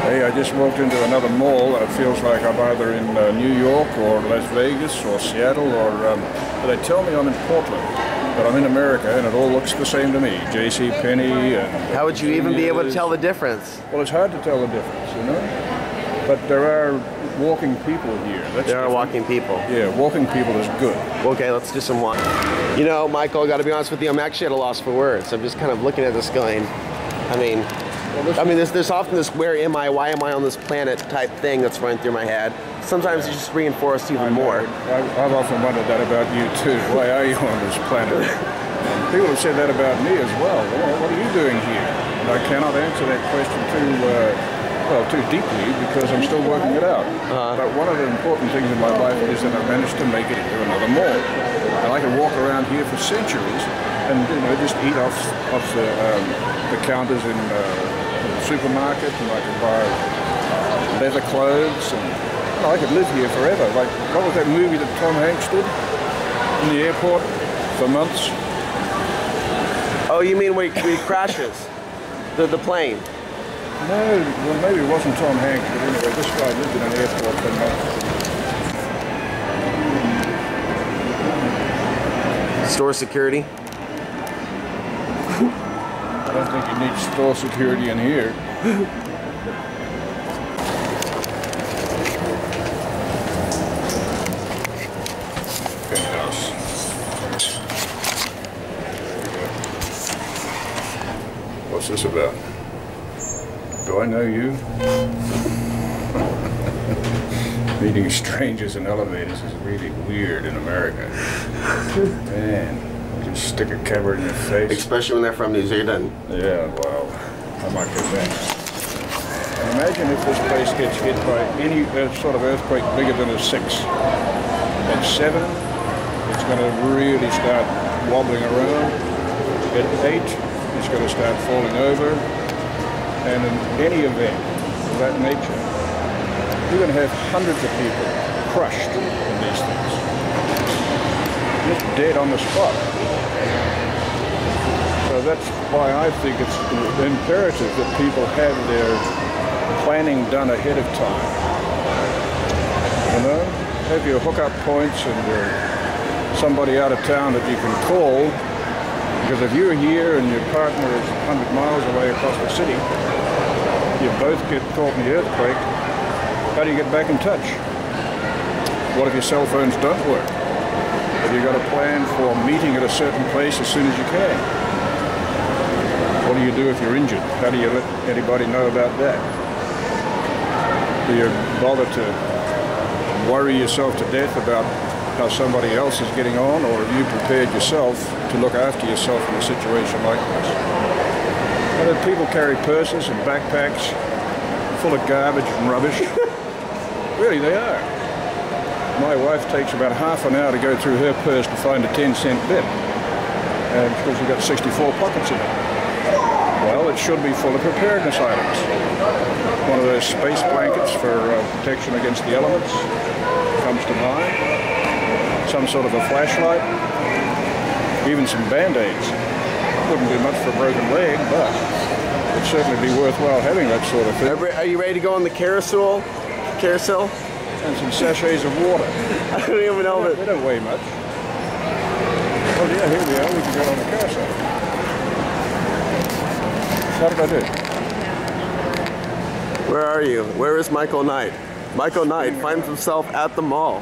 Hey, I just walked into another mall. It feels like I'm either in New York or Las Vegas or Seattle but they tell me I'm in Portland. But I'm in America and it all looks the same to me. J.C. Penney and... How would you even be able to tell the difference? Well, it's hard to tell the difference, you know? But there are walking people here. There are walking people. Yeah, walking people is good. Okay, let's do some walking. You know, Michael, I gotta be honest with you, I'm actually at a loss for words. I'm just kind of looking at this going, there's often this where am I, why am I on this planet type thing that's running through my head. Sometimes it's just reinforced even more. I've often wondered that about you too. Why are you on this planet? People have said that about me as well. What are you doing here? And I cannot answer that question too deeply because I'm still working it out. But one of the important things in my life is that I managed to make it into another mall. And I can walk around here for centuries and just eat off the counters in the supermarket, and I can buy leather clothes, and I could live here forever. Like, what was that movie that Tom Hanks did in the airport for months? Oh, you mean when he crashes the plane? No, well, maybe it wasn't Tom Hanks, but anyway, this guy lived in an airport for months. Store security? I don't think you need store security in here. Penthouse. What's this about? Do I know you? Meeting strangers in elevators is really weird in America. Man. Stick a camera in your face. Especially when they're from New Zealand. Yeah, well, I might get that. And imagine if this place gets hit by any sort of earthquake bigger than a 6. At 7, it's going to really start wobbling around. At 8, it's going to start falling over. And in any event of that nature, you're going to have hundreds of people crushed in these things. Just dead on the spot. So that's why I think it's imperative that people have their planning done ahead of time. You know, have your hookup points and somebody out of town that you can call. Because if you're here and your partner is 100 miles away across the city, you both get caught in the earthquake. How do you get back in touch? What if your cell phones don't work? Have you got a plan for meeting at a certain place as soon as you can? What do you do if you're injured? How do you let anybody know about that? Do you bother to worry yourself to death about how somebody else is getting on, or have you prepared yourself to look after yourself in a situation like this? And then people carry purses and backpacks full of garbage and rubbish. Really, they are. My wife takes about half an hour to go through her purse to find a 10-cent bit, and because we've got 64 pockets in it. Well, it should be full of preparedness items. One of those space blankets for protection against the elements comes to mind. Some sort of a flashlight. Even some Band-Aids. Wouldn't do much for a broken leg, but it'd certainly be worthwhile having that sort of thing. Are you ready to go on the carousel? Carousel? And some sachets of water. I don't even know that. They don't weigh much. Oh yeah, here we are. We can go on the carousel. What did I do? Where are you? Where is Michael Knight? Michael Knight finds himself at the mall.